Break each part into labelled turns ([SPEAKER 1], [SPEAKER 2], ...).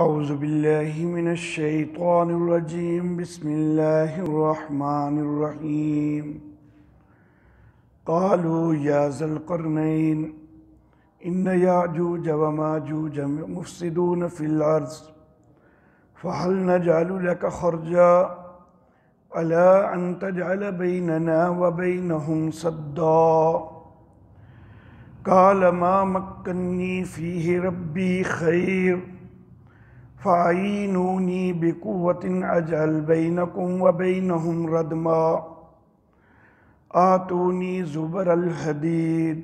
[SPEAKER 1] اعوذ باللہ من الشیطان الرجیم بسم اللہ الرحمن الرحیم قالوا یا ذا القرنین ان یاجوج وماجوج مفسدون فی الارض فهل نجعل لك خرجا على ان تجعل بیننا وبینهم سدا قال ما مکنی فیہ ربی خیر فَأَعِينُونِي بِقُوَّةٍ أَجْعَلْ بَيْنَكُمْ وَبَيْنَهُمْ رَدْمًا آتُونِي زُبَرَ الْحَدِيدِ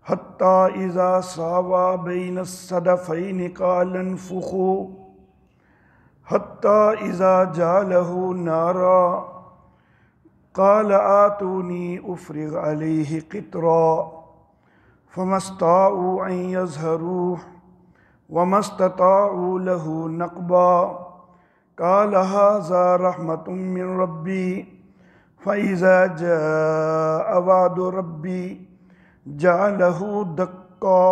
[SPEAKER 1] حَتَّى إِذَا سَاوَى بَيْنَ الصَّدَفَيْنِ قَالَ انفُخُوا حَتَّى إِذَا جَعَلَهُ نَارًا قَالَ آتُونِي أُفْرِغْ عَلَيْهِ قِطْرًا فَمَا اسْطَاعُوا أَن يَظْهَرُوهُ وَمَا اسْتَطَاعُوا لَهُ نَقْبًا قَالَ هَٰذَا رَحْمَةٌ مِّن رَّبِّي فَإِذَا جَاءَ وَعْدُ رَبِّي جَعَلَهُ دَكًّا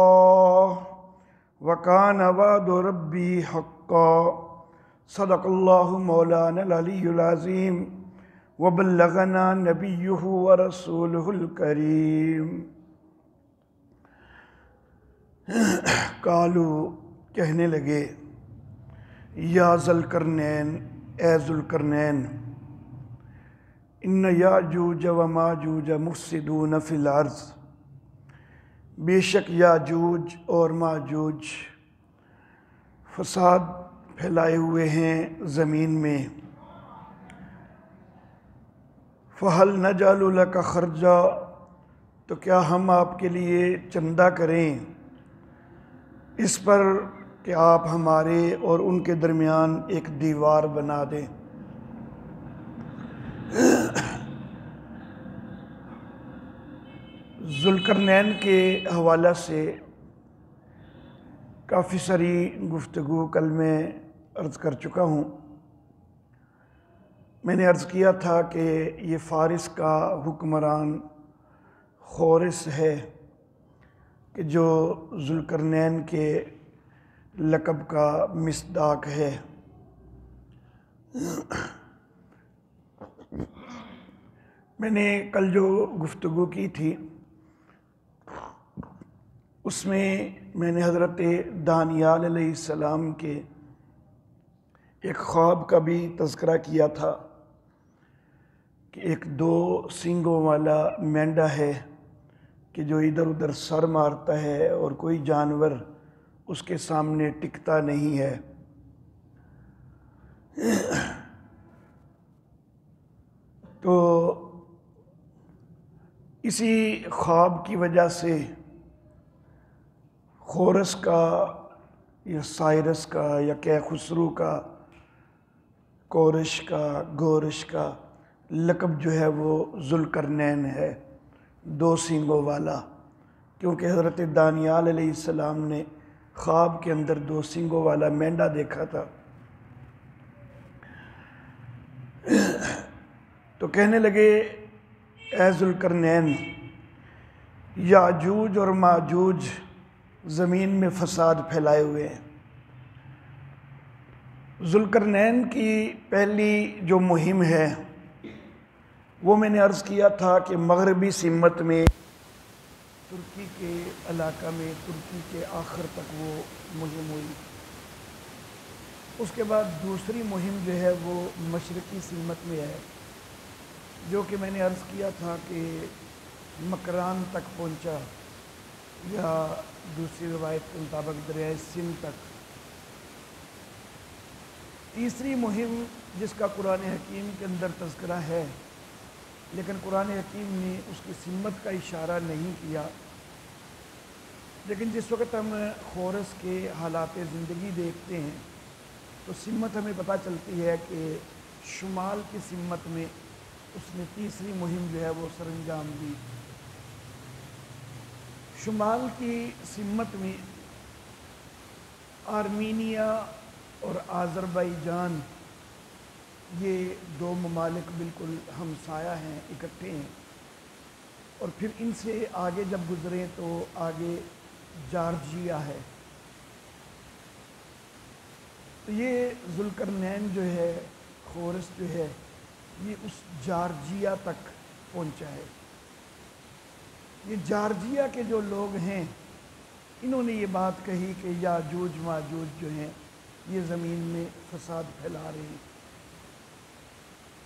[SPEAKER 1] وَكَانَ وَعْدُ رَبِّي حَقًّا صدق اللہ مولانا العلی العظیم وبلغنا نبیہ ورسولہ الکریم۔ قالو کہنے لگے، یا ذوالقرنین، اے ذوالقرنین، ان یاجوج وماجوج مفسدون فی الارض، بے شک یاجوج اور ماجوج فساد پھیلائے ہوئے ہیں زمین میں۔ فَهَلْ نَجْعَلُ لَكَ خَرْجًا، تو کیا ہم آپ کے لیے چندہ کریں اس پر کہ آپ ہمارے اور ان کے درمیان ایک دیوار بنا دیں۔ ذوالقرنین کے حوالہ سے کافی ساری گفتگو کل میں عرض کر چکا ہوں۔ میں نے عرض کیا تھا کہ یہ فارس کا حکمران خورس ہے کہ جو ذوالقرنین کے لقب کا مصداق ہے۔ میں نے کل جو گفتگو کی تھی اس میں نے حضرت دانیال علیہ السلام کے ایک خواب کا بھی تذکرہ کیا تھا کہ ایک 2 سینگوں والا مینڈا ہے کہ جو ادھر ادھر سر مارتا ہے اور کوئی جانور اس کے سامنے ٹکتا نہیں ہے۔ تو اسی خواب کی وجہ سے خورس کا یا سائرس کا یا کیخسرو کا، کورش کا، گورش کا لقب جو ہے وہ ذوالقرنین ہے، 2 سینگوں والا، کیونکہ حضرت دانیال علیہ السلام نے خواب کے اندر 2 سینگوں والا مینڈا دیکھا تھا۔ تو کہنے لگے، اے ذوالقرنین، یاجوج اور ماجوج زمین میں فساد پھیلائے ہوئے ہیں۔ ذوالقرنین کی پہلی جو مہم ہے وہ میں نے عرض کیا تھا کہ مغربی سمت میں ترکی کے علاقہ میں، ترکی کے آخر تک وہ مہم ہوئی۔ اس کے بعد دوسری مہم جو ہے وہ مشرقی سمت میں ہے، جو کہ میں نے عرض کیا تھا کہ مکران تک پہنچا، یا دوسری روایت کے مطابق دریائے سندھ تک۔ تیسری مہم جس کا قرآن حکیم کے اندر تذکرہ ہے، لیکن قرآن حکیم نے اس کی سمت کا اشارہ نہیں کیا، لیکن جس وقت ہم خورس کے حالات زندگی دیکھتے ہیں تو سمت ہمیں پتہ چلتی ہے کہ شمال کی سمت میں اس نے تیسری مہم جو ہے وہ سر انجام دی۔ شمال کی سمت میں آرمینیا اور آذربائیجان، یہ 2 ممالک بالکل ہمسایہ ہیں، اکٹھے ہیں، اور پھر ان سے آگے جب گزریں تو آگے جارجیا ہے۔ تو یہ ذوالقرنین جو ہے، خورس جو ہے، یہ اس جارجیا تک پہنچا ہے۔ یہ جارجیا کے جو لوگ ہیں انہوں نے یہ بات کہی کہ یاجوج ماجوج جو ہیں یہ زمین میں فساد پھیلا رہے ہیں،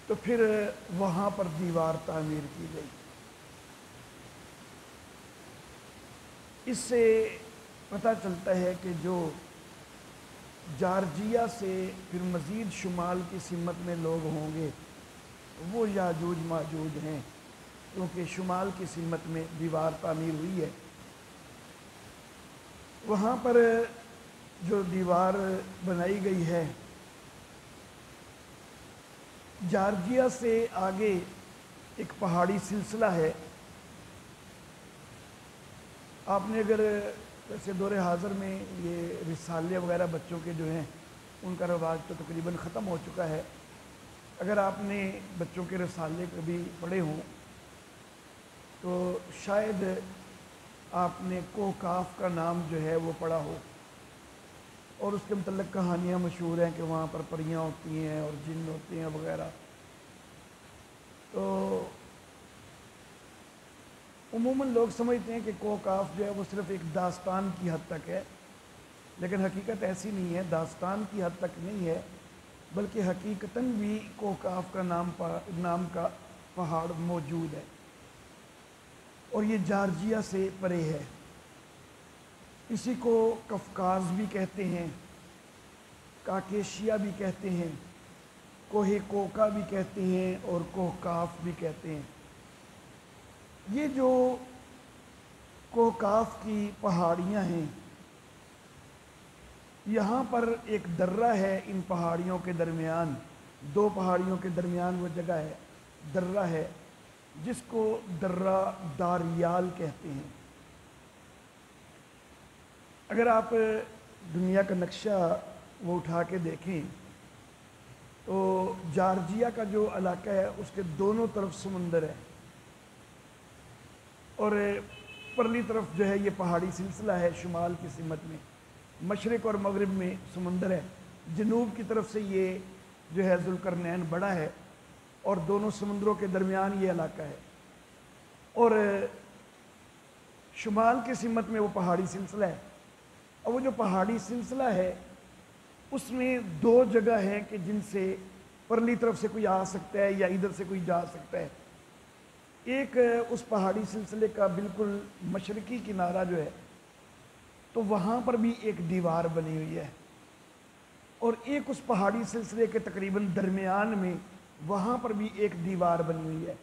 [SPEAKER 1] تو پھر وہاں پر دیوار تعمیر کی گئی۔ اس سے پتہ چلتا ہے کہ جو جارجیا سے پھر مزید شمال کی سمت میں لوگ ہوں گے وہ یاجوج ماجوج ہیں، کیونکہ شمال کی سمت میں دیوار تعمیر ہوئی ہے۔ وہاں پر جو دیوار بنائی گئی ہے، جارجیا سے آگے ایک پہاڑی سلسلہ ہے۔ آپ نے اگر ویسے دور حاضر میں یہ رسالے وغیرہ بچوں کے جو ہیں ان کا رواج تو تقریباً ختم ہو چکا ہے، اگر آپ نے بچوں کے رسالے کبھی پڑھے ہوں تو شاید آپ نے کوکاف کا نام جو ہے وہ پڑھا ہو، اور اس کے متعلق کہانیاں مشہور ہیں کہ وہاں پر پریاں ہوتی ہیں اور جن ہوتے ہیں وغیرہ۔ تو عموماً لوگ سمجھتے ہیں کہ کوکاف جو ہے وہ صرف ایک داستان کی حد تک ہے، لیکن حقیقت ایسی نہیں ہے، داستان کی حد تک نہیں ہے، بلکہ حقیقتاً بھی کوکاف کا نام کا پہاڑ موجود ہے، اور یہ جارجیا سے پرے ہے۔ اسی کو قفقاز بھی کہتے ہیں، کاکیشیا بھی کہتے ہیں، کوہ کوکا بھی کہتے ہیں، اور کوکاف بھی کہتے ہیں۔ یہ جو کوکاف کی پہاڑیاں ہیں، یہاں پر ایک درہ ہے، ان پہاڑیوں کے درمیان، دو پہاڑیوں کے درمیان وہ جگہ ہے، درہ ہے، جس کو درہ داریال کہتے ہیں۔ اگر آپ دنیا کا نقشہ وہ اٹھا کے دیکھیں تو جارجیا کا جو علاقہ ہے اس کے دونوں طرف سمندر ہے، اور پرلی طرف جو ہے یہ پہاڑی سلسلہ ہے، شمال کی سمت میں مشرق اور مغرب میں سمندر ہے، جنوب کی طرف سے یہ جو ہے ذوالقرنین بڑا ہے، اور دونوں سمندروں کے درمیان یہ علاقہ ہے، اور شمال کی سمت میں وہ پہاڑی سلسلہ ہے۔ اور وہ جو پہاڑی سلسلہ ہے اس میں دو جگہ ہیں کہ جن سے پرلی طرف سے کوئی آ سکتا ہے یا ادھر سے کوئی جا سکتا ہے۔ ایک اس پہاڑی سلسلے کا بالکل مشرقی کنارہ جو ہے تو وہاں پر بھی ایک دیوار بنی ہوئی ہے، اور ایک اس پہاڑی سلسلے کے تقریباً درمیان میں وہاں پر بھی ایک دیوار بنی ہوئی ہے۔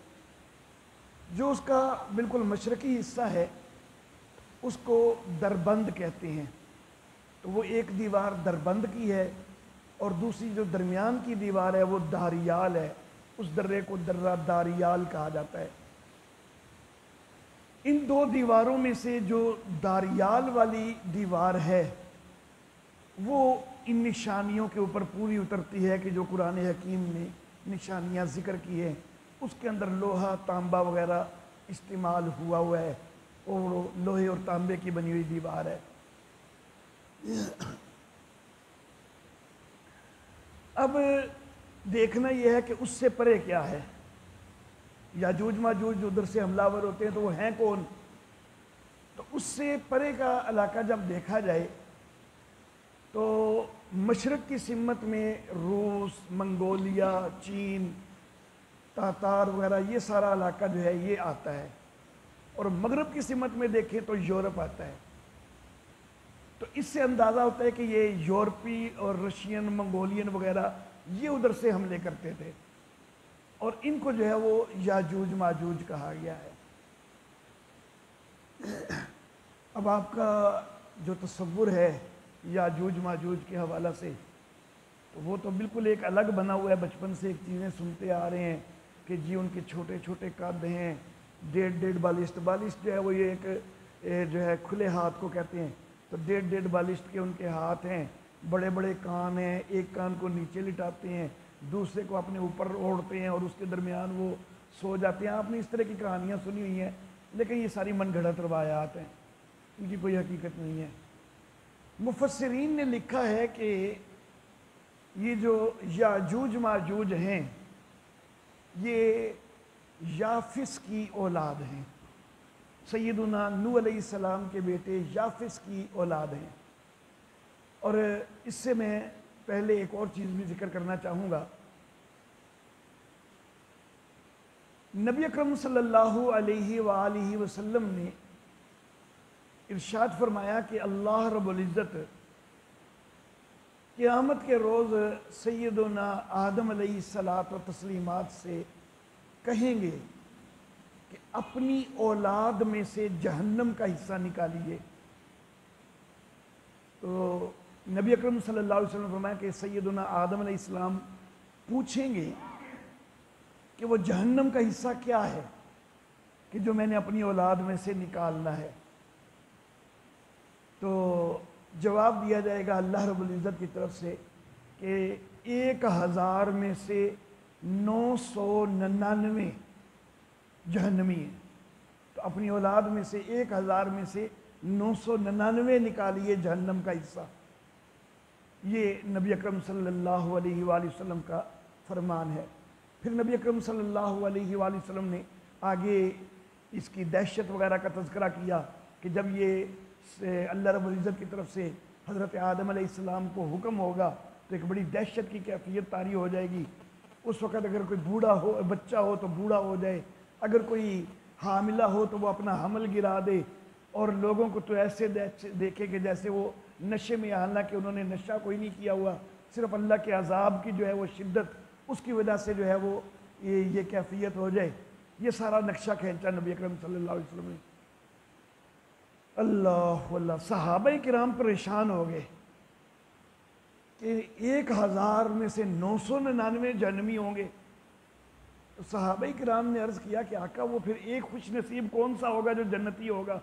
[SPEAKER 1] جو اس کا بالکل مشرقی حصہ ہے اس کو دربند کہتے ہیں، تو وہ ایک دیوار دربند کی ہے، اور دوسری جو درمیان کی دیوار ہے وہ داریال ہے، اس درے کو درہ داریال کہا جاتا ہے۔ ان دو دیواروں میں سے جو داریال والی دیوار ہے وہ ان نشانیوں کے اوپر پوری اترتی ہے کہ جو قرآن حکیم نے نشانیاں ذکر کی ہیں، اس کے اندر لوہا تانبا وغیرہ استعمال ہوا ہے، اور لوہے اور تانبے کی بنی ہوئی دیوار ہے۔ اب دیکھنا یہ ہے کہ اس سے پرے کیا ہے، یاجوج ماجوج جو ادھر سے حملہ آور ہوتے ہیں تو وہ ہیں کون؟ تو اس سے پرے کا علاقہ جب دیکھا جائے تو مشرق کی سمت میں روس، منگولیا، چین، تاتار وغیرہ یہ سارا علاقہ جو ہے یہ آتا ہے، اور مغرب کی سمت میں دیکھیں تو یورپ آتا ہے۔ تو اس سے اندازہ ہوتا ہے کہ یہ یورپی اور رشین، منگولین وغیرہ یہ ادھر سے حملے کرتے تھے، اور ان کو جو ہے وہ یاجوج ماجوج کہا گیا ہے۔ اب آپ کا جو تصور ہے یاجوج ماجوج کے حوالہ سے تو وہ تو بالکل ایک الگ بنا ہوا ہے، بچپن سے ایک چیزیں سنتے آ رہے ہیں کہ جی ان کے چھوٹے چھوٹے قد ہیں، 1.5 بالشت، بالشت جو ہے وہ یہ ایک جو ہے کھلے ہاتھ کو کہتے ہیں، تو 1.5 بالشت کے ان کے ہاتھ ہیں، بڑے بڑے کان ہیں، ایک کان کو نیچے لٹاتے ہیں، دوسرے کو اپنے اوپر اوڑھتے ہیں اور اس کے درمیان وہ سو جاتے ہیں۔ آپ نے اس طرح کی کہانیاں سنی ہوئی ہیں، لیکن یہ ساری من گھڑت روایات ہیں، ان کی کوئی حقیقت نہیں ہے۔ مفسرین نے لکھا ہے کہ یہ جو یاجوج ماجوج ہیں یہ یافس کی اولاد ہیں، سیدنا نوح علیہ السلام کے بیٹے یافس کی اولاد ہیں۔ اور اس سے میں پہلے ایک اور چیز بھی ذکر کرنا چاہوں گا۔ نبی اکرم صلی اللہ علیہ وآلہ وسلم نے ارشاد فرمایا کہ اللہ رب العزت قیامت کے روز سیدنا آدم علیہ الصلاۃ و تسلیمات سے کہیں گے کہ اپنی اولاد میں سے جہنم کا حصہ نکالیے۔ تو نبی اکرم صلی اللہ علیہ وسلم نے فرمایا کہ سیدنا آدم علیہ السلام پوچھیں گے کہ وہ جہنم کا حصہ کیا ہے کہ جو میں نے اپنی اولاد میں سے نکالنا ہے۔ تو جواب دیا جائے گا اللہ رب العزت کی طرف سے کہ 1000 میں سے 999 جہنمی ہیں۔ تو اپنی اولاد میں سے 1000 میں سے 999 نکالیے جہنم کا حصہ۔ یہ نبی اکرم صلی اللہ علیہ وآلہ وسلم کا فرمان ہے۔ پھر نبی اکرم صلی اللہ علیہ وآلہ وسلم نے آگے اس کی دہشت وغیرہ کا تذکرہ کیا کہ جب یہ اللہ رب العزت کی طرف سے حضرت آدم علیہ السلام کو حکم ہوگا تو ایک بڑی دہشت کی کیفیت طاری ہو جائے گی۔ اس وقت اگر کوئی بوڑھا ہو، بچہ ہو تو بوڑھا ہو جائے، اگر کوئی حاملہ ہو تو وہ اپنا حمل گرا دے، اور لوگوں کو تو ایسے دیکھے کہ جیسے وہ نشے میں، حالانکہ انہوں نے نشہ کوئی نہیں کیا ہوا، صرف اللہ کے عذاب کی جو ہے وہ شدت، اس کی وجہ سے جو ہے وہ یہ کیفیت ہو جائے۔ یہ سارا نقشہ کھینچا نبی اکرم صلی اللہ علیہ وسلم نے۔ اللہ اللہ، صحابہ کرام پریشان ہو گئے کہ 1000 میں سے 999 جہنمی ہوں گے۔ تو صحابہ کرام نے عرض کیا کہ آقا وہ پھر ایک خوش نصیب کون سا ہوگا جو جنتی ہوگا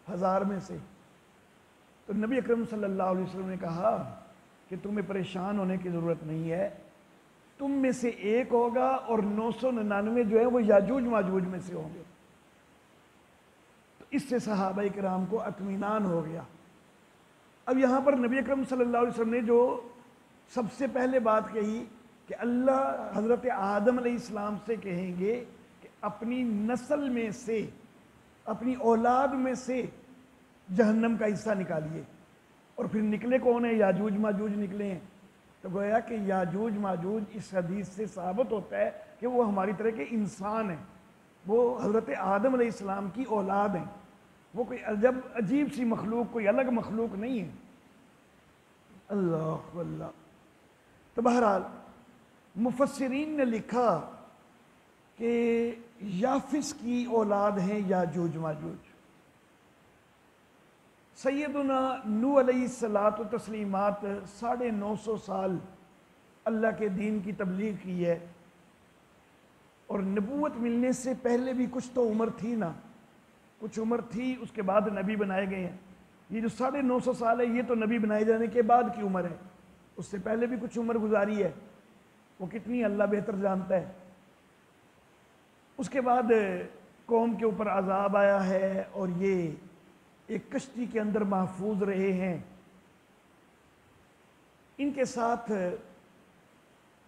[SPEAKER 1] 1000 میں سے؟ تو نبی اکرم صلی اللہ علیہ وسلم نے کہا کہ تمہیں پریشان ہونے کی ضرورت نہیں ہے، تم میں سے ایک ہوگا اور 999 جو ہے وہ یاجوج ماجوج میں سے ہوں گے۔ تو اس سے صحابہ کرام کو اطمینان ہو گیا۔ اب یہاں پر نبی اکرم صلی اللہ علیہ وسلم نے جو سب سے پہلے بات کہی کہ اللہ حضرت آدم علیہ السلام سے کہیں گے کہ اپنی نسل میں سے، اپنی اولاد میں سے جہنم کا حصہ نکالیے۔ اور پھر نکلے کون ہیں؟ یاجوج ماجوج نکلے ہیں۔ تو گویا کہ یاجوج ماجوج اس حدیث سے ثابت ہوتا ہے کہ وہ ہماری طرح کے انسان ہیں، وہ حضرت آدم علیہ السلام کی اولاد ہیں، وہ کوئی عجیب سی مخلوق، کوئی الگ مخلوق نہیں ہے۔ اللہ اللہ۔ تو بہرحال مفسرین نے لکھا کہ یافس کی اولاد ہیں یاجوج ماجوج۔ سیدنا نوح علیہ الصلاۃ و تسلیمات 950 سال اللہ کے دین کی تبلیغ کی ہے، اور نبوت ملنے سے پہلے بھی کچھ تو عمر تھی نا، کچھ عمر تھی، اس کے بعد نبی بنائے گئے ہیں۔ یہ جو 950 سال ہے یہ تو نبی بنائے جانے کے بعد کی عمر ہے، اس سے پہلے بھی کچھ عمر گزاری ہے، وہ کتنی اللہ بہتر جانتا ہے۔ اس کے بعد قوم کے اوپر عذاب آیا ہے اور یہ ایک کشتی کے اندر محفوظ رہے ہیں۔ ان کے ساتھ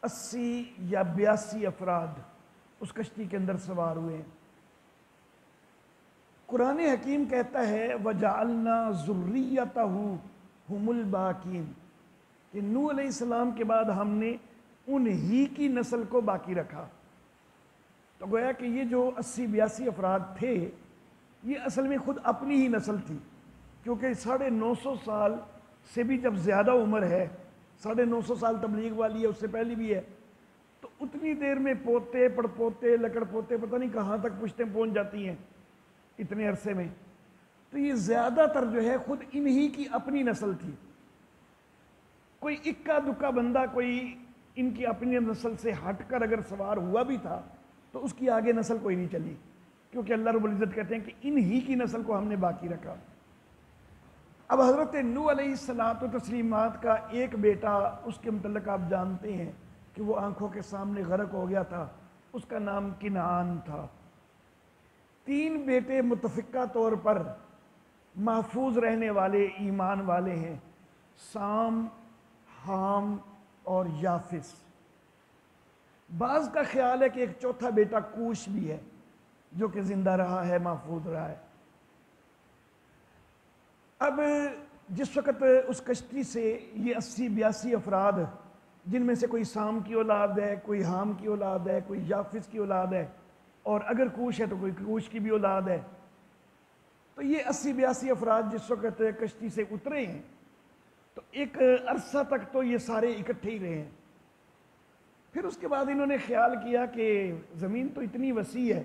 [SPEAKER 1] 80 یا 82 افراد اس کشتی کے اندر سوار ہوئے ہیں۔ قرآن حکیم کہتا ہے وَجَعَلْنَا ذُرِّيَّتَهُ هُمُ الْبَاقِينَ کہ نوح علیہ السلام کے بعد ہم نے انہی کی نسل کو باقی رکھا۔ تو گویا کہ یہ جو 80-82 افراد تھے یہ اصل میں خود اپنی ہی نسل تھی، کیونکہ 950 سال سے بھی جب زیادہ عمر ہے، 950 سال تبلیغ والی ہے، اس سے پہلی بھی ہے، تو اتنی دیر میں پوتے پڑ پوتے لکڑ پوتے پتہ نہیں کہاں تک پشتیں پہنچ جاتی ہیں اتنے عرصے میں۔ تو یہ زیادہ تر جو ہے خود انہی کی اپنی نسل تھی۔ کوئی اکا دکا بندہ کوئی ان کی اپنی نسل سے ہٹ کر اگر سوار ہوا بھی تھا تو اس کی آگے نسل کوئی نہیں چلی، کیونکہ اللہ رب العزت کہتے ہیں کہ انہی کی نسل کو ہم نے باقی رکھا۔ اب حضرت نوح علیہ الصلاۃ و تسلیمات کا ایک بیٹا، اس کے متعلق آپ جانتے ہیں کہ وہ آنکھوں کے سامنے غرق ہو گیا تھا، اس کا نام کنعان تھا۔ 3 بیٹے متفقہ طور پر محفوظ رہنے والے ایمان والے ہیں، سام، حام اور یافس۔ بعض کا خیال ہے کہ ایک چوتھا بیٹا کوش بھی ہے جو کہ زندہ رہا ہے، محفوظ رہا ہے۔ اب جس وقت اس کشتی سے یہ 80-82 افراد، جن میں سے کوئی سام کی اولاد ہے، کوئی حام کی اولاد ہے، کوئی یافس کی اولاد ہے، اور اگر کوش ہے تو کوئی کوش کی بھی اولاد ہے، تو یہ 80-82 افراد جس وقت کشتی سے اترے ہیں تو ایک عرصہ تک تو یہ سارے اکٹھے ہی رہے ہیں۔ پھر اس کے بعد انہوں نے خیال کیا کہ زمین تو اتنی وسیع ہے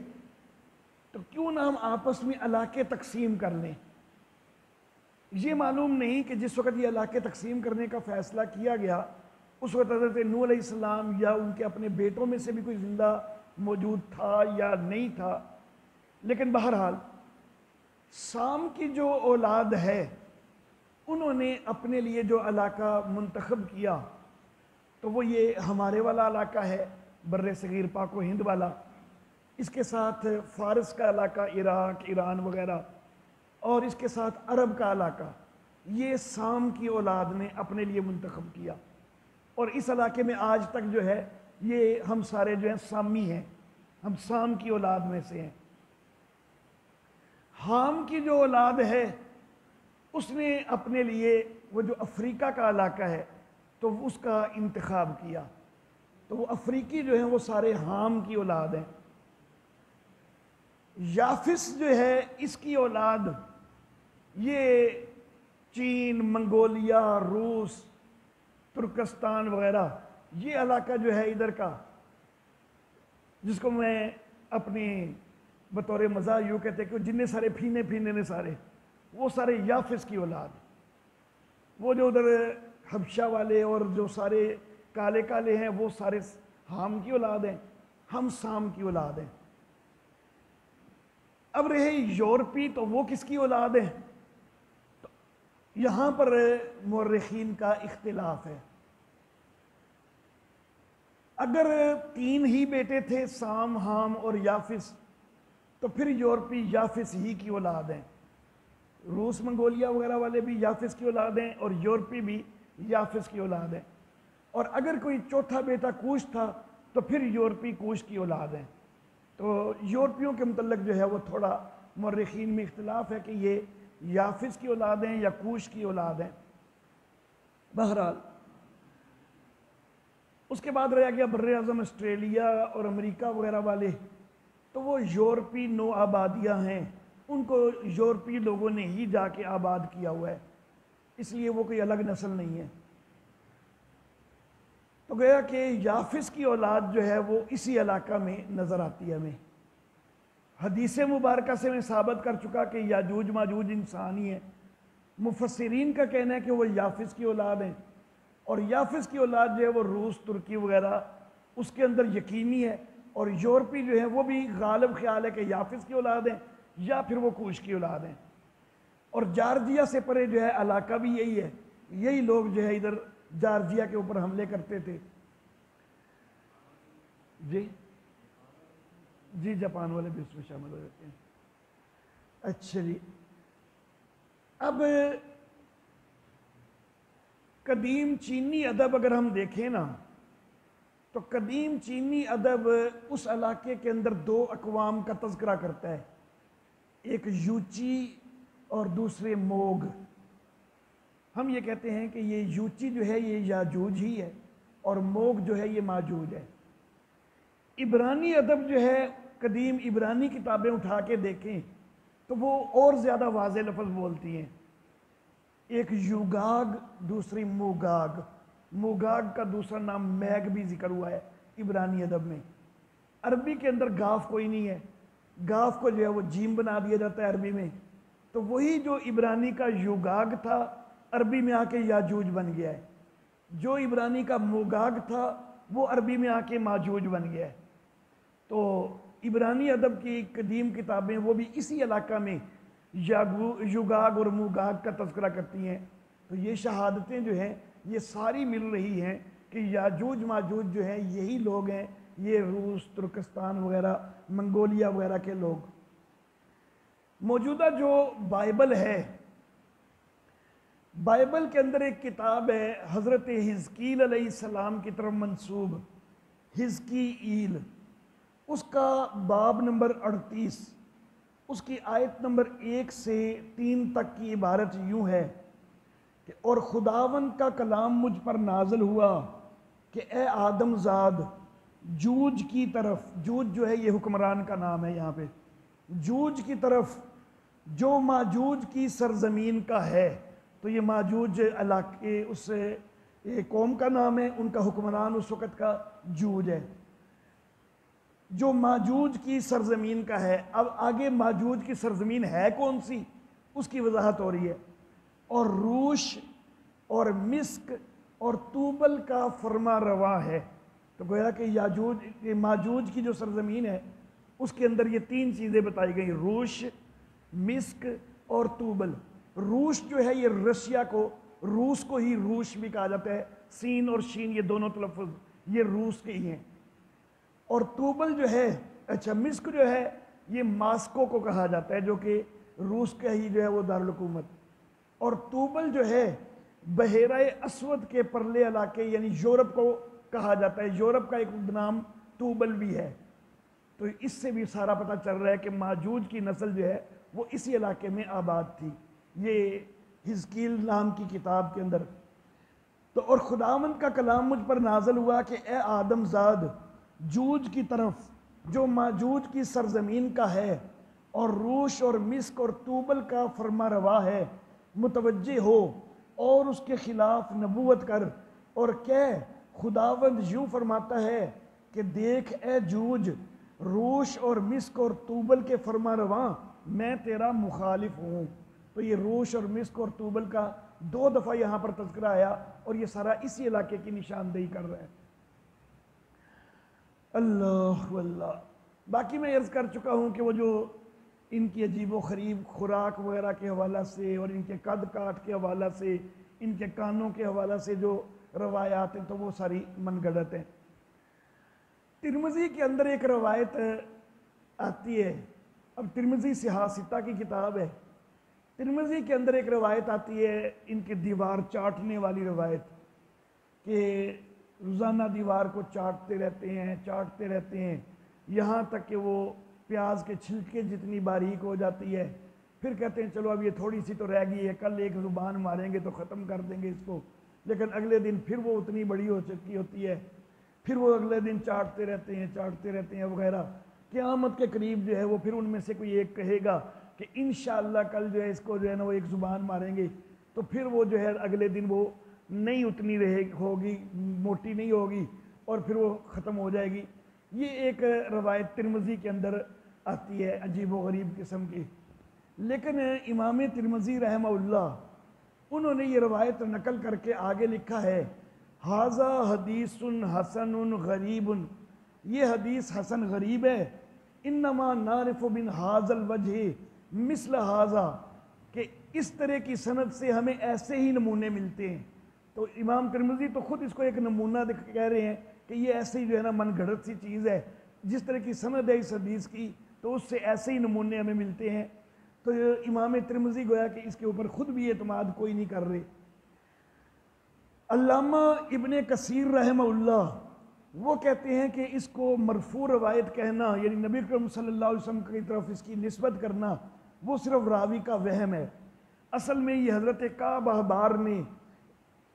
[SPEAKER 1] تو کیوں نہ ہم آپس میں علاقے تقسیم کر لیں۔ یہ معلوم نہیں کہ جس وقت یہ علاقے تقسیم کرنے کا فیصلہ کیا گیا اس وقت حضرت نوح علیہ السلام یا ان کے اپنے بیٹوں میں سے بھی کوئی زندہ موجود تھا یا نہیں تھا، لیکن بہرحال سام کی جو اولاد ہے انہوں نے اپنے لیے جو علاقہ منتخب کیا تو وہ یہ ہمارے والا علاقہ ہے، بر صغیر پاک و ہند والا، اس کے ساتھ فارس کا علاقہ، عراق، ایران وغیرہ، اور اس کے ساتھ عرب کا علاقہ، یہ سام کی اولاد نے اپنے لیے منتخب کیا۔ اور اس علاقے میں آج تک جو ہے یہ ہم سارے جو ہیں سامی ہیں، ہم سام کی اولاد میں سے ہیں۔ حام کی جو اولاد ہے اس نے اپنے لیے وہ جو افریقہ کا علاقہ ہے تو اس کا انتخاب کیا، تو وہ افریقی جو ہیں وہ سارے حام کی اولاد ہیں۔ یافس جو ہے اس کی اولاد یہ چین، منگولیا، روس، ترکستان وغیرہ، یہ علاقہ جو ہے ادھر کا، جس کو میں اپنی بطور مزاح یوں کہتے کہ جننے سارے پھینے نے سارے، وہ سارے یافس کی اولاد۔ وہ جو ادھر حبشہ والے اور جو سارے کالے کالے ہیں وہ سارے حام کی اولاد ہیں، ہم سام کی اولاد ہیں۔ اب رہے یورپی تو وہ کس کی اولاد ہیں؟ تو یہاں پر مورخین کا اختلاف ہے۔ اگر 3 ہی بیٹے تھے، سام، حام اور یافس، تو پھر یورپی یافس ہی کی اولاد ہیں۔ روس، منگولیا وغیرہ والے بھی یافس کی اولاد ہیں اور یورپی بھی یافس کی اولاد ہیں۔ اور اگر کوئی چوتھا بیٹا کوش تھا تو پھر یورپی کوش کی اولاد ہیں۔ تو یورپیوں کے متعلق جو ہے وہ تھوڑا مورخین میں اختلاف ہے کہ یہ یافس کی اولاد ہیں یا کوش کی اولاد ہیں۔ بہرحال اس کے بعد رہ گیا بر اعظم آسٹریلیا اور امریکہ وغیرہ والے، تو وہ یورپی نو آبادیاں ہیں، ان کو یورپی لوگوں نے ہی جا کے آباد کیا ہوا ہے، اس لیے وہ کوئی الگ نسل نہیں ہے۔ تو گویا کہ یافس کی اولاد جو ہے وہ اسی علاقہ میں نظر آتی ہے ہمیں۔ حدیث مبارکہ سے میں ثابت کر چکا کہ یاجوج ماجوج انسان ہی ہیں۔ مفسرین کا کہنا ہے کہ وہ یافس کی اولاد ہیں، اور یافس کی اولاد جو ہے وہ روس، ترکی وغیرہ اس کے اندر یقینی ہے، اور یورپی جو ہے وہ بھی غالب خیال ہے کہ یافس کی اولاد ہیں یا پھر وہ کوش کی اولاد ہیں۔ اور جارجیا سے پرے جو ہے علاقہ بھی یہی ہے، یہی لوگ جو ہے ادھر جارجیا کے اوپر حملے کرتے تھے۔ جی جاپان والے بھی اس میں شامل ہو جاتے ہیں۔ اچھا جی، اب قدیم چینی ادب اگر ہم دیکھیں نا تو قدیم چینی ادب اس علاقے کے اندر 2 اقوام کا تذکرہ کرتا ہے، ایک یوچی اور دوسرے موگ۔ ہم یہ کہتے ہیں کہ یہ یوچی جو ہے یہ یاجوج ہی ہے اور موگ جو ہے یہ ماجوج ہے۔ عبرانی ادب جو ہے، قدیم عبرانی کتابیں اٹھا کے دیکھیں تو وہ اور زیادہ واضح لفظ بولتی ہیں، ایک یوگاگ، دوسری موگاگ۔ موگاگ کا دوسرا نام میگ بھی ذکر ہوا ہے عبرانی ادب میں۔ عربی کے اندر گاف کوئی نہیں ہے، گاف کو جو ہے وہ جیم بنا دیا جاتا ہے عربی میں، تو وہی جو عبرانی کا یوگاگ تھا عربی میں آ کے یاجوج بن گیا ہے، جو عبرانی کا موگاگ تھا وہ عربی میں آ کے ماجوج بن گیا ہے۔ تو عبرانی ادب کی قدیم کتابیں وہ بھی اسی علاقہ میں یوگاگ اور موگاگ کا تذکرہ کرتی ہیں۔ تو یہ شہادتیں جو ہیں یہ ساری مل رہی ہیں کہ یاجوج ماجوج جو ہیں یہی لوگ ہیں، یہ روس، ترکستان وغیرہ، منگولیا وغیرہ کے لوگ۔ موجودہ جو بائبل ہے بائبل کے اندر ایک کتاب ہے حضرت حزقیل علیہ السلام کی طرف منسوب، حزقیل، اس کا باب نمبر 38، اس کی آیت نمبر 1 سے 3 تک کی عبارت یوں ہے کہ اور خداوند کا کلام مجھ پر نازل ہوا کہ اے آدم زاد، جوج کی طرف، جوج جو ہے یہ حکمران کا نام ہے یہاں پہ، جوج کی طرف جو ماجوج کی سرزمین کا ہے، تو یہ ماجوج علاقے اس قوم کا نام ہے، ان کا حکمران اس وقت کا جوج ہے، جو ماجوج کی سرزمین کا ہے۔ اب آگے ماجوج کی سرزمین ہے کون سی، اس کی وضاحت ہو رہی ہے۔ اور روش اور مسک اور توبل کا فرما روا ہے، تو گویا کہ ماجوج کی جو سرزمین ہے اس کے اندر یہ 3 چیزیں بتائی گئی، روش، مسک اور توبل۔ روش جو ہے یہ رشیا کو، روس کو ہی روش بھی کہا جاتا ہے، سین اور شین یہ دونوں تلفظ یہ روس کے ہی ہیں۔ اور توبل جو ہے، مسک جو ہے یہ ماسکو کو کہا جاتا ہے جو کہ روس کا ہی جو ہے وہ دارالحکومت، اور توبل جو ہے بحیرہ اسود کے پرلے علاقے یعنی یورپ کو کہا جاتا ہے، یورپ کا ایک نام توبل بھی ہے۔ تو اس سے بھی سارا پتہ چل رہا ہے کہ ماجوج کی نسل جو ہے وہ اسی علاقے میں آباد تھی، یہ حزقیل نام کی کتاب کے اندر۔ تو اور خداوند کا کلام مجھ پر نازل ہوا کہ اے آدم زاد، جوج کی طرف جو ماجوج کی سرزمین کا ہے اور روش اور مسک اور توبل کا فرما روا ہے، متوجہ ہو اور اس کے خلاف نبوت کر اور کہہ خداوند یوں فرماتا ہے کہ دیکھ اے جوج، روش اور مسک اور توبل کے فرما رواں میں تیرا مخالف ہوں۔ تو یہ روش اور مسک اور توبل کا 2 دفعہ یہاں پر تذکرہ آیا اور یہ سارا اسی علاقے کی نشاندہی کر رہا ہے۔ اللہ واللہ، باقی میں عرض کر چکا ہوں کہ وہ جو ان کی عجیب و غریب خوراک وغیرہ کے حوالہ سے اور ان کے قد کاٹ کے حوالہ سے، ان کے کانوں کے حوالہ سے جو روایات ہیں تو وہ ساری من گھڑت ہیں۔ ترمذی کے اندر ایک روایت آتی ہے، اب ترمذی سیاستہ کی کتاب ہے، ترمذی کے اندر ایک روایت آتی ہے ان کی دیوار چاٹنے والی روایت، کہ روزانہ دیوار کو چاٹتے رہتے ہیں یہاں تک کہ وہ پیاز کے چھلکے جتنی باریک ہو جاتی ہے، پھر کہتے ہیں چلو اب یہ تھوڑی سی تو رہ گئی ہے، کل ایک زبان ماریں گے تو ختم کر دیں گے اس کو، لیکن اگلے دن پھر وہ اتنی بڑی ہو چکی ہوتی ہے، پھر وہ اگلے دن چاٹتے رہتے ہیں وغیرہ۔ قیامت کے قریب جو ہے وہ پھر ان میں سے کوئی ایک کہے گا کہ انشاءاللہ کل جو ہے اس کو جو ہے نا وہ ایک زبان ماریں گے، تو پھر وہ جو ہے اگلے دن وہ نہیں اتنی ہوگی، موٹی نہیں ہوگی اور پھر وہ ختم ہو جائے گی۔ یہ ایک روایت ترمذی کے اندر آتی ہے عجیب و غریب قسم کی، لیکن امام ترمذی رحمہ اللہ انہوں نے یہ روایت نقل کر کے آگے لکھا ہے، ھذا حدیث حسن غریب، یہ حدیث حسن غریب ہے، انما نعرف من ھذا الوجہ مثل ھذا، کہ اس طرح کی سند سے ہمیں ایسے ہی نمونے ملتے ہیں۔ تو امام ترمذی تو خود اس کو ایک نمونہ کہہ رہے ہیں کہ یہ ایسے ہی جو ہے نا من گھڑت سی چیز ہے، جس طرح کی سند ہے اس حدیث کی تو اس سے ایسے ہی نمونے ہمیں ملتے ہیں۔ تو امام ترمذی گویا کہ اس کے اوپر خود بھی اعتماد کوئی نہیں کر رہے۔ علامہ ابن کثیر رحمہ اللہ وہ کہتے ہیں کہ اس کو مرفوع روایت کہنا، یعنی نبی کریم صلی اللہ علیہ وسلم کی طرف اس کی نسبت کرنا، وہ صرف راوی کا وہم ہے۔ اصل میں یہ حضرت کعب احبار نے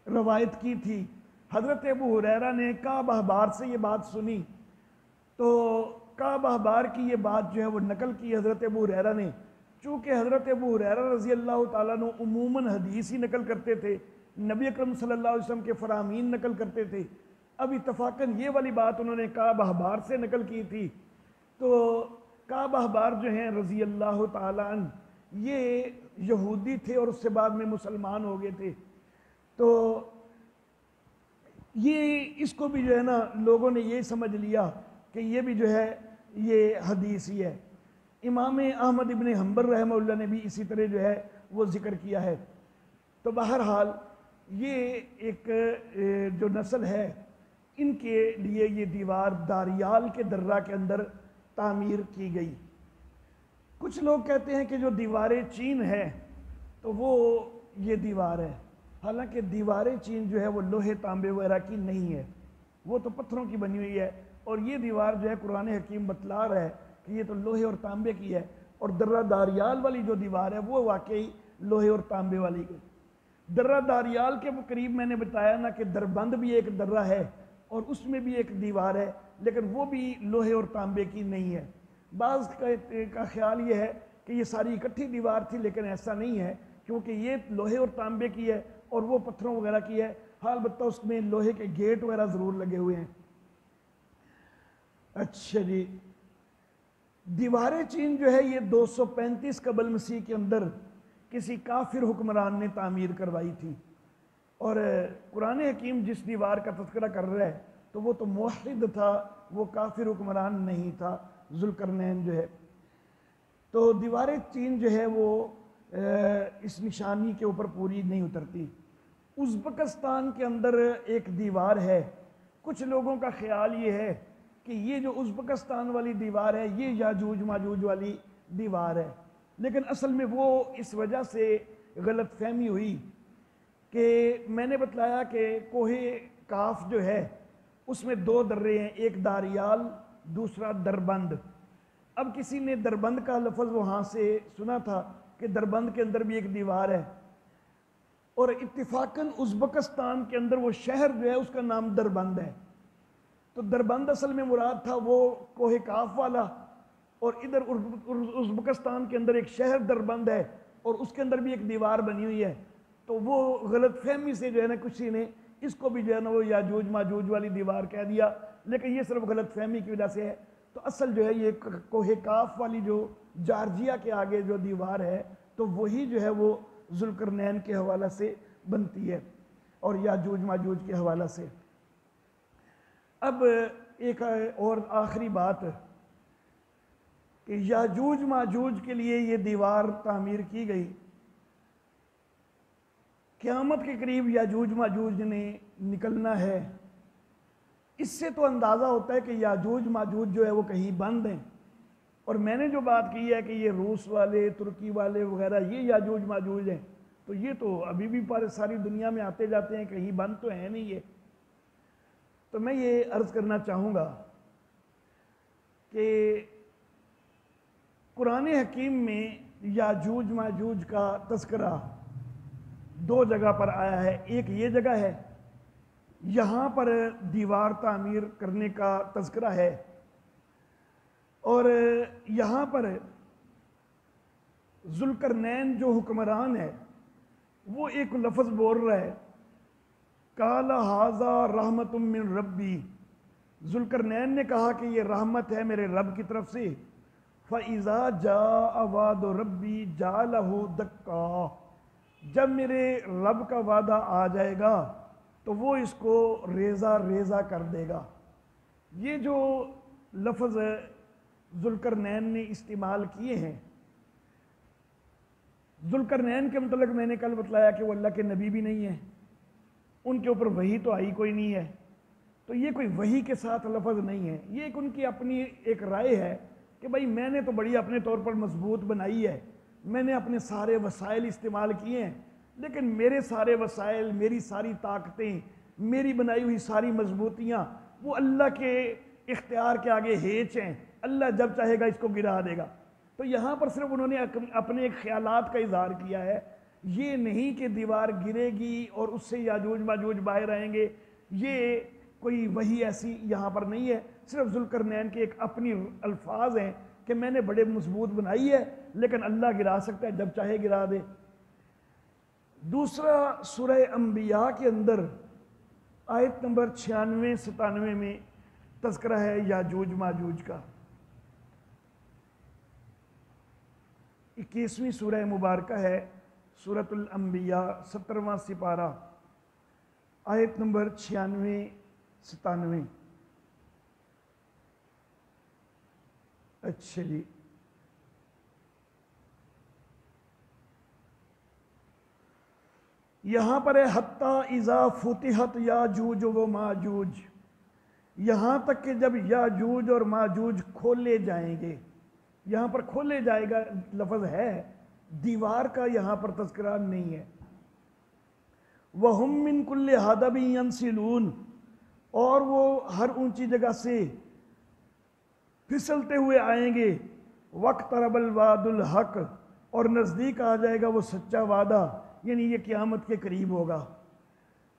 [SPEAKER 1] روایت کی تھی، حضرت ابو ہریرہ نے کعب احبار سے یہ بات سنی، تو کعب احبار کی یہ بات جو ہے وہ نقل کی حضرت ابو ہریرہ نے۔ چونکہ حضرت ابو ہریرہ رضی اللہ تعالیٰ عنہ عموماً حدیث ہی نقل کرتے تھے، نبی اکرم صلی اللہ علیہ وسلم کے فرامین نقل کرتے تھے، اب اتفاقاً یہ والی بات انہوں نے کعب احبار سے نقل کی تھی، تو کعب احبار جو ہیں رضی اللہ تعالیٰ عنہ یہ یہودی تھے اور اس سے بعد میں مسلمان ہو گئے تھے، تو یہ اس کو بھی جو ہے نا لوگوں نے یہ سمجھ لیا کہ یہ بھی جو ہے یہ حدیث ہی ہے۔ امام احمد ابن حنبل رحمہ اللہ نے بھی اسی طرح جو ہے وہ ذکر کیا ہے۔ تو بہرحال یہ ایک جو نسل ہے ان کے لیے یہ دیوار داریال کے درہ کے اندر تعمیر کی گئی۔ کچھ لوگ کہتے ہیں کہ جو دیوار چین ہے تو وہ یہ دیوار ہے، حالانکہ دیواریں چین جو ہے وہ لوہے تانبے وغیرہ کی نہیں ہے، وہ تو پتھروں کی بنی ہوئی ہے، اور یہ دیوار جو ہے قرآن حکیم بتلا رہا ہے کہ یہ تو لوہے اور تانبے کی ہے، اور درہ داریال والی جو دیوار ہے وہ واقعی لوہے اور تانبے والی کی۔ درہ داریال کے قریب میں نے بتایا نا کہ دربند بھی ایک درہ ہے اور اس میں بھی ایک دیوار ہے، لیکن وہ بھی لوہے اور تانبے کی نہیں ہے۔ بعض کا خیال یہ ہے کہ یہ ساری اکٹھی دیوار تھی، لیکن ایسا نہیں ہے، کیونکہ یہ لوہے اور تانبے کی ہے اور وہ پتھروں وغیرہ کی ہے، حال البتہ اس میں لوہے کے گیٹ وغیرہ ضرور لگے ہوئے ہیں۔ اچھا جی، دیوار چین جو ہے یہ 235 قبل مسیح کے اندر کسی کافر حکمران نے تعمیر کروائی تھی، اور قرآن حکیم جس دیوار کا تذکرہ کر رہا ہے تو وہ تو موحد تھا، وہ کافر حکمران نہیں تھا، ذوالقرنین جو ہے۔ تو دیوار چین جو ہے وہ اس نشانی کے اوپر پوری نہیں اترتی۔ ازبکستان کے اندر ایک دیوار ہے، کچھ لوگوں کا خیال یہ ہے کہ یہ جو ازبکستان والی دیوار ہے یہ یاجوج ماجوج والی دیوار ہے، لیکن اصل میں وہ اس وجہ سے غلط فہمی ہوئی کہ میں نے بتلایا کہ کوہ کاف جو ہے اس میں 2 درے ہیں، ایک داریال دوسرا دربند۔ اب کسی نے دربند کا لفظ وہاں سے سنا تھا کہ دربند کے اندر بھی ایک دیوار ہے، اور اتفاقاً ازبکستان کے اندر وہ شہر جو ہے اس کا نام دربند ہے۔ تو دربند اصل میں مراد تھا وہ کوہ کاف والا، اور ادھر ازبکستان کے اندر ایک شہر دربند ہے اور اس کے اندر بھی ایک دیوار بنی ہوئی ہے۔ تو وہ غلط فہمی سے جو ہے نا کسی نے اس کو بھی جو ہے نا وہ یاجوج ماجوج والی دیوار کہہ دیا، لیکن یہ صرف غلط فہمی کی وجہ سے ہے۔ تو اصل جو ہے یہ کوہ کاف والی جو جارجیا کے آگے جو دیوار ہے تو وہی جو ہے وہ ذوالقرنین کے حوالہ سے بنتی ہے اور یاجوج ماجوج کے حوالہ سے۔ اب ایک اور آخری بات کہ یاجوج ماجوج کے لیے یہ دیوار تعمیر کی گئی، قیامت کے قریب یاجوج ماجوج نے نکلنا ہے، اس سے تو اندازہ ہوتا ہے کہ یاجوج ماجوج جو ہے وہ کہیں بند ہیں، اور میں نے جو بات کی ہے کہ یہ روس والے ترکی والے وغیرہ یہ یاجوج ماجوج ہیں، تو یہ تو ابھی بھی ساری دنیا میں آتے جاتے ہیں، کہیں بند تو ہے نہیں یہ۔ تو میں یہ عرض کرنا چاہوں گا کہ قرآن حکیم میں یاجوج ماجوج کا تذکرہ 2 جگہ پر آیا ہے، ایک یہ جگہ ہے یہاں پر دیوار تعمیر کرنے کا تذکرہ ہے، اور یہاں پر ذوالقرنین جو حکمران ہے وہ ایک لفظ بول رہا ہے، قال ھذا رحمت من ربی، ذوالقرنین نے کہا کہ یہ رحمت ہے میرے رب کی طرف سے، فَإِذَا جَاءَ وَعْدُ رَبِّي جَعَلَهُ دَكَّا، جب میرے رب کا وعدہ آ جائے گا تو وہ اس کو ریزہ ریزہ کر دے گا۔ یہ جو لفظ ذوالقرنین نے استعمال کیے ہیں، ذوالقرنین کے متعلق میں نے کل بتلایا کہ وہ اللہ کے نبی بھی نہیں ہیں، ان کے اوپر وحی تو آئی کوئی نہیں ہے، تو یہ کوئی وحی کے ساتھ لفظ نہیں ہے، یہ ایک ان کی اپنی ایک رائے ہے کہ بھائی میں نے تو بڑی اپنے طور پر مضبوط بنائی ہے، میں نے اپنے سارے وسائل استعمال کیے ہیں، لیکن میرے سارے وسائل، میری ساری طاقتیں، میری بنائی ہوئی ساری مضبوطیاں وہ اللہ کے اختیار کے آگے ہیچ ہیں، اللہ جب چاہے گا اس کو گرا دے گا۔ تو یہاں پر صرف انہوں نے اپنے خیالات کا اظہار کیا ہے، یہ نہیں کہ دیوار گرے گی اور اس سے یاجوج ماجوج باہر آئیں گے، یہ کوئی وحی ایسی یہاں پر نہیں ہے، صرف ذوالقرنین کے ایک اپنی الفاظ ہیں کہ میں نے بڑے مضبوط بنائی ہے لیکن اللہ گرا سکتا ہے جب چاہے گرا دے۔ دوسرا سورہ انبیاء کے اندر آیت نمبر 96-97 میں تذکرہ ہے یاجوج ماجوج کا۔ 21ویں سورہ مبارکہ ہے سورۃ الانبیاء، 17واں سپارہ، آیت نمبر 96-97۔ اچھا جی، یہاں پر ہے حتیٰ اذا فتحت یاجوج و ماجوج، یہاں تک کہ جب یاجوج اور ماجوج کھولے جائیں گے، یہاں پر کھولے جائے گا لفظ ہے، دیوار کا یہاں پر تذکرہ نہیں ہے۔ وَهُمْ مِنْ كُلِّ حَدَبٍ يَنْسِلُونَ، اور وہ ہر اونچی جگہ سے پھسلتے ہوئے آئیں گے. وَاقْتَرَبَ الْوَعْدُ الْحَقُّ، اور نزدیک آ جائے گا وہ سچا وعدہ، یعنی یہ قیامت کے قریب ہوگا.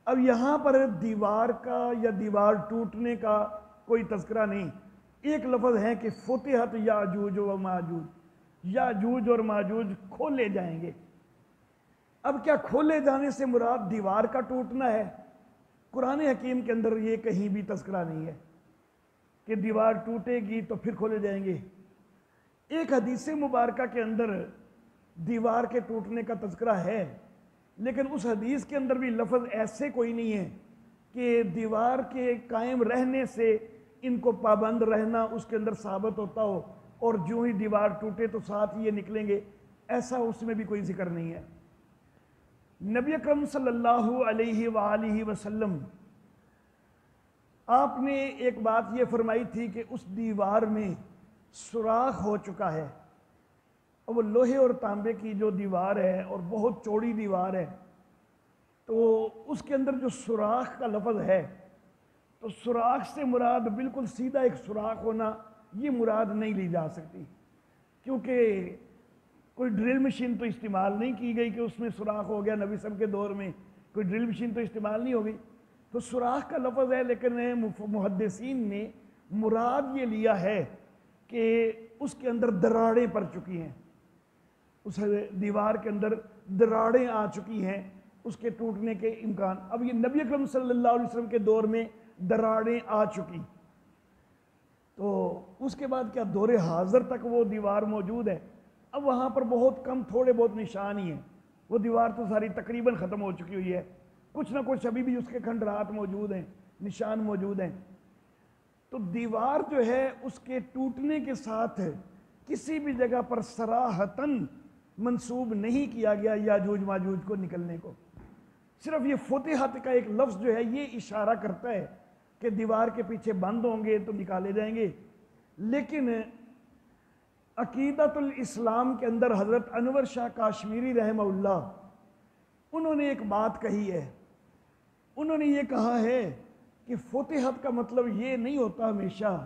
[SPEAKER 1] اب یہاں پر دیوار کا یا دیوار ٹوٹنے کا کوئی تذکرہ نہیں. ایک لفظ ہے کہ فتحت یاجوج و ماجوج، یاجوج اور ماجوج کھولے جائیں گے. اب کیا کھولے جانے سے مراد دیوار کا ٹوٹنا ہے؟ قرآن حکیم کے اندر یہ کہیں بھی تذکرہ نہیں ہے کہ دیوار ٹوٹے گی تو پھر کھولے جائیں گے. ایک حدیث مبارکہ کے اندر دیوار کے ٹوٹنے کا تذکرہ ہے، لیکن اس حدیث کے اندر بھی لفظ ایسے کوئی نہیں ہے کہ دیوار کے قائم رہنے سے ان کو پابند رہنا اس کے اندر ثابت ہوتا ہو اور جو ہی دیوار ٹوٹے تو ساتھ یہ نکلیں گے. ایسا اس میں بھی کوئی ذکر نہیں ہے. نبی اکرم صلی اللہ علیہ وآلہ وسلم آپ نے ایک بات یہ فرمائی تھی کہ اس دیوار میں سوراخ ہو چکا ہے. اور وہ لوہے اور تانبے کی جو دیوار ہے اور بہت چوڑی دیوار ہے، تو اس کے اندر جو سوراخ کا لفظ ہے، تو سوراخ سے مراد بالکل سیدھا ایک سوراخ ہونا یہ مراد نہیں لی جا سکتی، کیونکہ کوئی ڈرل مشین تو استعمال نہیں کی گئی کہ اس میں سوراخ ہو گیا. نبی صاحب کے دور میں کوئی ڈرل مشین تو استعمال نہیں ہوگی، تو سوراخ کا لفظ ہے. لیکن محدثین نے مراد یہ لیا ہے کہ اس کے اندر دراڑیں پڑ چکی ہیں، اس دیوار کے اندر دراڑیں آ چکی ہیں، اس کے ٹوٹنے کے امکان. اب یہ نبی اکرم صلی اللہ علیہ وسلم کے دور میں دراڑیں آ چکی، تو اس کے بعد کیا دور حاضر تک وہ دیوار موجود ہے؟ اب وہاں پر بہت کم تھوڑے بہت نشان ہی ہیں. وہ دیوار تو ساری تقریباً ختم ہو چکی ہوئی ہے، کچھ نہ کچھ ابھی بھی اس کے کھنڈرات موجود ہیں، نشان موجود ہیں. تو دیوار جو ہے اس کے ٹوٹنے کے ساتھ کسی بھی جگہ پر صراحتاً منسوب نہیں کیا گیا یاجوج ماجوج کو نکلنے کو. صرف یہ فتحت کا ایک لفظ جو ہے یہ اشارہ کرتا ہے کہ دیوار کے پیچھے بند ہوں گے تو نکالے جائیں گے. لیکن عقیدۃ الاسلام کے اندر حضرت انور شاہ کاشمیری رحمہ اللہ انہوں نے ایک بات کہی ہے. انہوں نے یہ کہا ہے کہ فتحت کا مطلب یہ نہیں ہوتا ہمیشہ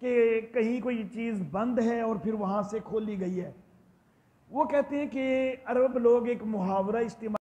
[SPEAKER 1] کہ کہیں کوئی چیز بند ہے اور پھر وہاں سے کھولی گئی ہے. وہ کہتے ہیں کہ عرب لوگ ایک محاورہ استعمال